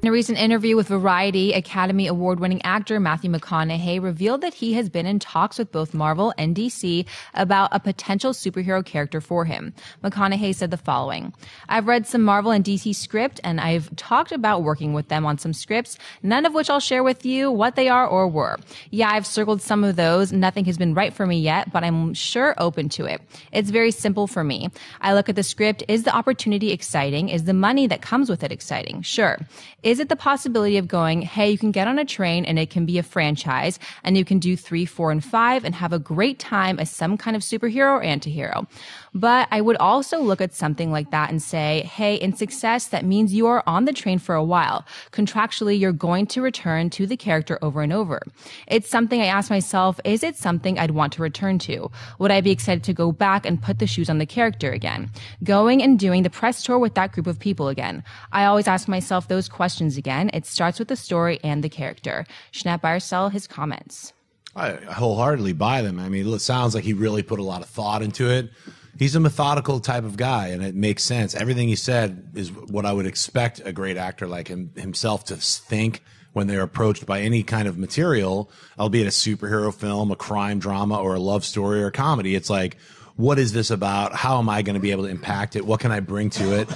In a recent interview with Variety, Academy Award-winning actor Matthew McConaughey revealed that he has been in talks with both Marvel and DC about a potential superhero character for him. McConaughey said the following: "I've read some Marvel and DC script, and I've talked about working with them on some scripts, none of which I'll share with you what they are or were. Yeah, I've circled some of those. Nothing has been right for me yet, but I'm sure open to it. It's very simple for me. I look at the script. Is the opportunity exciting? Is the money that comes with it exciting? Sure. Is it the possibility of going, hey, you can get on a train and it can be a franchise and you can do 3, 4, and 5 and have a great time as some kind of superhero or antihero? But I would also look at something like that and say, hey, in success, that means you are on the train for a while. Contractually, you're going to return to the character over and over. It's something I ask myself, is it something I'd want to return to? Would I be excited to go back and put the shoes on the character again? Going and doing the press tour with that group of people again? I always ask myself those questions again. It starts with the story and the character." Schnapp Bayersell, his comments. I wholeheartedly buy them. I mean, it sounds like he really put a lot of thought into it. He's a methodical type of guy, and it makes sense. Everything he said is what I would expect a great actor like himself to think when they're approached by any kind of material, albeit a superhero film, a crime drama, or a love story or a comedy. It's like, what is this about? How am I going to be able to impact it? What can I bring to it?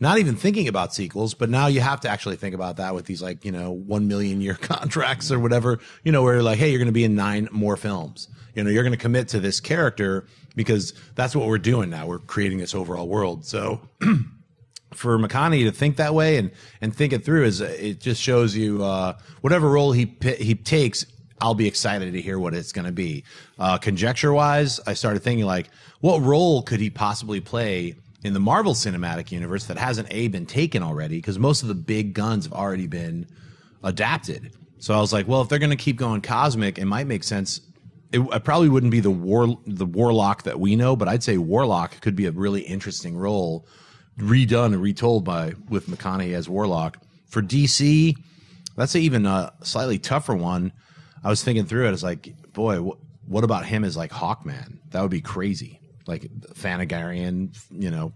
Not even thinking about sequels, but now you have to actually think about that with these 1 million year contracts or whatever, where you're like, hey, you're going to be in 9 more films. You're going to commit to this character because that's what we're doing now. We're creating this overall world. So for McConaughey to think that way and think it through, it just shows you whatever role he takes, I'll be excited to hear what it's going to be. Conjecture wise, I started thinking what role could he possibly play in the Marvel Cinematic Universe that hasn't been taken already? Because most of the big guns have already been adapted. So I was like, well, if they're going to keep going cosmic, it might make sense. It probably wouldn't be the Warlock that we know, but I'd say Warlock could be a really interesting role, redone and retold with McConaughey as Warlock. For DC, that's even a slightly tougher one. I was thinking through it. It's like, boy, what about him as Hawkman? That would be crazy. Thanagarian,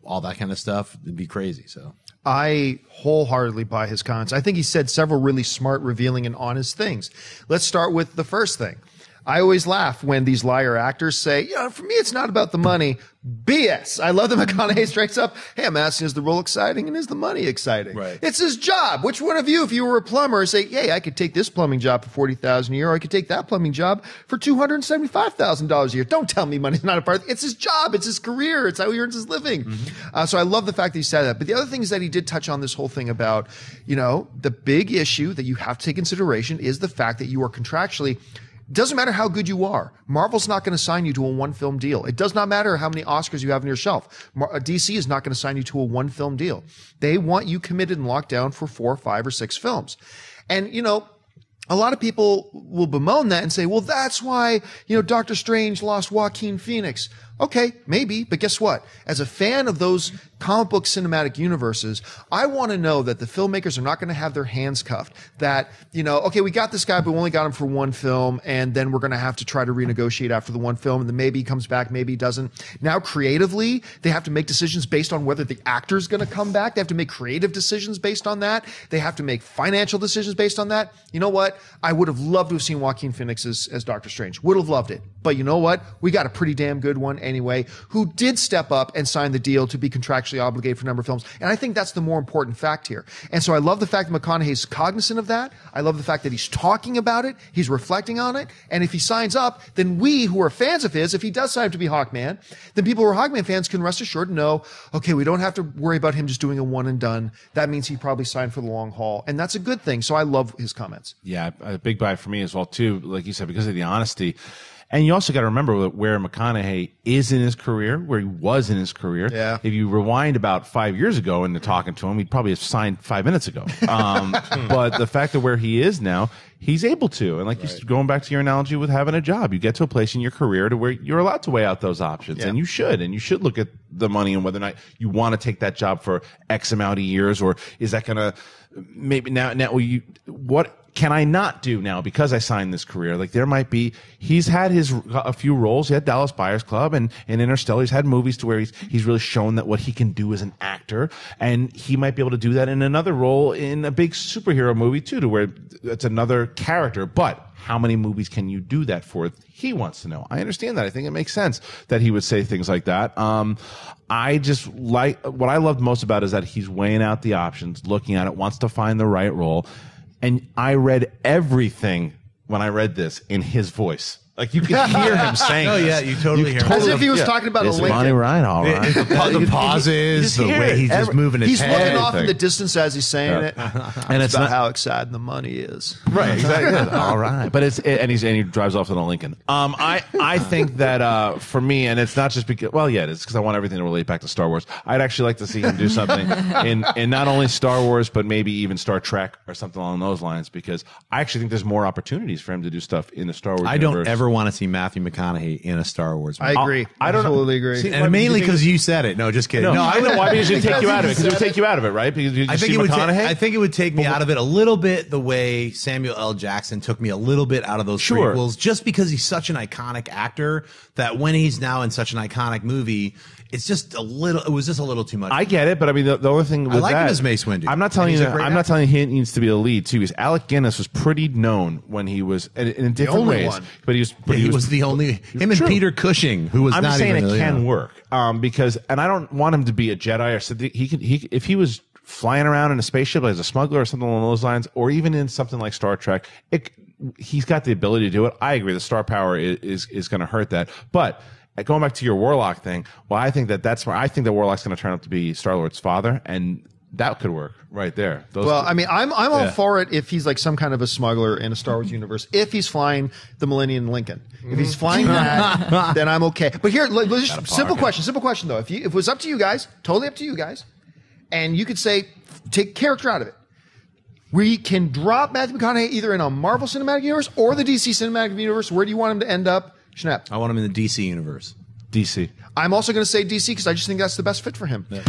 all that kind of stuff. It'd be crazy. So I wholeheartedly buy his comments. I think he said several really smart, revealing, and honest things. Let's start with the first thing. I always laugh when these liar actors say, for me, it's not about the money. BS. I love that McConaughey strikes up, hey, I'm asking, is the role exciting and is the money exciting? Right. It's his job. Which one of you, if you were a plumber, say, hey, I could take this plumbing job for $40,000 a year, or I could take that plumbing job for $275,000 a year. Don't tell me money's not a part of it. It's his job. It's his career. It's how he earns his living. Mm-hmm. So I love the fact that he said that. But the other thing is that he did touch on this whole thing about, the big issue that you have to take into consideration is the fact that you are contractually doesn't matter how good you are. Marvel's not going to sign you to a 1-film deal. It does not matter how many Oscars you have on your shelf. DC is not going to sign you to a 1-film deal. They want you committed and locked down for 4, 5, or 6 films. And, a lot of people will bemoan that and say, well, that's why, Doctor Strange lost Joaquin Phoenix. Okay, maybe, but guess what? As a fan of those comic book cinematic universes, I want to know that the filmmakers are not going to have their hands cuffed. That, okay, we got this guy, but we only got him for 1 film, and then we're going to have to try to renegotiate after the 1 film, and then maybe he comes back, maybe he doesn't. Now, creatively, they have to make decisions based on whether the actor's going to come back. They have to make creative decisions based on that. They have to make financial decisions based on that. You know what? I would have loved to have seen Joaquin Phoenix as Doctor Strange. Would have loved it. But you know what? We got a pretty damn good one anyway, who did step up and sign the deal to be contractually obligated for a number of films. And I think that's the more important fact here. And so I love the fact that McConaughey's cognizant of that. I love the fact that he's talking about it. He's reflecting on it. And if he signs up, then we who are fans of his, if he does sign up to be Hawkman, then people who are Hawkman fans can rest assured and know, okay, we don't have to worry about him just doing a one and done. That means he probably signed for the long haul. And that's a good thing. So I love his comments. Yeah, a big buy for me as well, too, like you said, because of the honesty. And you also got to remember where McConaughey is in his career, where he was in his career. Yeah. If you rewind about 5 years ago and they're talking to him, he'd probably have signed 5 minutes ago. But the fact that where he is now, he's able to. And like you're going back to your analogy with having a job, you get to a place in your career to where you're allowed to weigh out those options. Yeah. And you should look at the money and whether or not you want to take that job for X amount of years, or is that going to maybe now what can I not do now because I signed this career? Like there might be, he's had a few roles. He had Dallas Buyers Club and Interstellar. He's had movies to where he's really shown that what he can do as an actor, and he might be able to do that in another role in a big superhero movie too, to where it's another character. But how many movies can you do that for? He wants to know. I understand that. I think it makes sense that he would say things like that. I just like, what I loved most about it is that he's weighing out the options, looking at it, wants to find the right role. And I read everything when I read this in his voice. Like you could hear him saying, "Oh yeah, you totally hear him." As if he was talking about a Is Lincoln. Money right? All right. The pauses, the way he's just moving his He's head. looking off in the distance as he's saying it, And it's about not how exciting the money is. right. Exactly. All right. But and he drives off in a Lincoln. I think that for me, and it's not just because, well, yeah, it's because I want everything to relate back to Star Wars. I'd actually like to see him do something in not only Star Wars but maybe even Star Trek or something along those lines. Because I actually think there's more opportunities for him to do stuff in the Star Wars. I universe. don't ever want to see Matthew McConaughey in a Star Wars movie. I agree. I don't absolutely agree. See, And mainly because you said it. No, just kidding. No, I know why. Because it would take you out of it. Because Because it would take you out of it, right? Because you I think see it would. McConaughey. I think it would take me out of it a little bit the way Samuel L. Jackson took me a little bit out of those Sure. prequels, just because he's such an iconic actor that when he's now in such an iconic movie, it's just a little. It was just a little too much. I get it, but I mean, the only thing with like him that, as Mace Windu. I'm not telling And you he's a that. great I'm not actor. telling you he needs to be a lead too. Because Alec Guinness was pretty known when he was in different only ways, one. but he was the only him and True. Peter Cushing, who was I'm not just saying even it can really- work because, and I don't want him to be a Jedi or something. He if he was flying around in a spaceship as a smuggler or something along those lines, or even in something like Star Trek, he's got the ability to do it. I agree. The star power is going to hurt that, but. Going back to your Warlock thing, well, I think that's where I think that Warlock's going to turn out to be Star-Lord's father, and that could work right there. Well, I mean, I'm all for it if he's like some kind of a smuggler in a Star Wars universe. If he's flying the Millennium Lincoln, if he's flying that, then I'm okay. But here, let's just, simple question though. If it was up to you guys, totally up to you guys, and you could say, take character out of it. We can drop Matthew McConaughey either in a Marvel Cinematic Universe or the DC Cinematic Universe. Where do you want him to end up? Schnapp. I want him in the DC universe. DC. I'm also going to say DC because I just think that's the best fit for him. Yeah.